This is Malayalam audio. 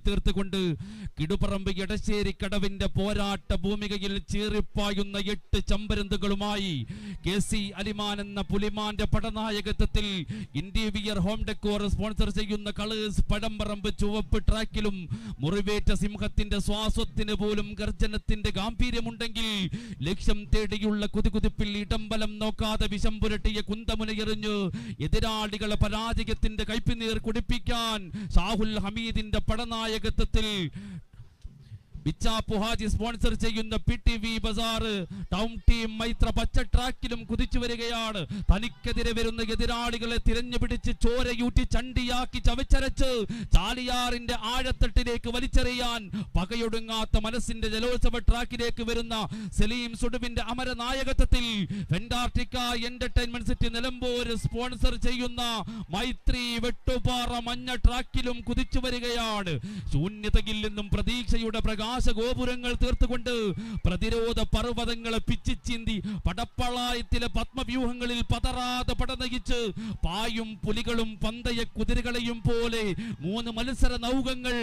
തീർത്തുകൊണ്ട് കിടുപറമ്പ് എടശ്ശേരി കടവിന്റെ പോരാട്ട ഭൂമികയിൽ ചീറിപ്പായുന്ന 8 ചമ്പരന്തുകളുമായി KC അലിമാൻ എന്ന പുലിമാന്റെ പടനായകത്വത്തിൽ ഇന്റീരിയർ ഹോം ഡെക്കോർ സ്പോൺസർ ചെയ്യുന്ന കളേഴ്സ് പഴംപറമ്പ് ചുവപ്പ് ട്രാക്കിലും മുറിവേറ്റ സിംഹത്തിന്റെ ശ്വാസത്തിന് പോലും ഗർജനത്തിന്റെ ഗാംഭീര്യമുണ്ടെങ്കിൽ ലക്ഷ്യം തേടിയുള്ള കുതികുതിപ്പിൽ ഇടംബലം നോക്കാതെ വിഷം പുരട്ടിയ കുന്തമുനയെറിഞ്ഞ് എതിരാളികളെ പരാജയത്തിന്റെ കൈപ്പിനീർ കുടിപ്പിക്കാൻ ഷാഹുൽ ഹമീദിന്റെ പടനായകത്വത്തിൽ ബിച്ചാപ്പുഹാജി സ്പോൺസർ ചെയ്യുന്ന PTV bazaar town team Maithra പച്ച ട്രാക്കിലും കുതിച്ചു വരികയാണ്. തനിക്കെതിരെ വരുന്ന എതിരാളികളെ തിരഞ്ഞുപിടിച്ച് ചോരയൂറ്റി ചണ്ടിയാക്കി ചവച്ചരച്ച് ചാലിയാറിന്റെ ആഴത്തട്ടിലേക്ക് വലിച്ചെറിയാൻ പകയൊടുങ്ങാത്ത മനസ്സിന്റെ ജലോത്സവ ട്രാക്കിലേക്ക് വരുന്ന സലീം സുഡുവിന്റെ അമരനായകത്വത്തിൽ ഫെന്റാർട്ടിക്ക എന്റർടൈൻമെന്റ് സിറ്റി നിലമ്പൂർ സ്പോൺസർ ചെയ്യുന്ന മൈത്രി വെട്ടുപാറ മഞ്ഞ ട്രാക്കിലും കുതിച്ചു വരികയാണ്. ശൂന്യതയിൽ നിന്നും പ്രതീക്ഷയുടെ ഗോപുരങ്ങൾ തീർത്തുകൊണ്ട് പ്രതിരോധ പർവ്വതങ്ങളെ പിച്ചിച്ചീന്തി പടപ്പളായത്തിലെ പത്മവ്യൂഹങ്ങളിൽ പതറാതെ പടനയിച്ച് പായും പുലികളും പന്തയ കുതിരകളെയും പോലെ 3 മത്സര നൗകങ്ങൾ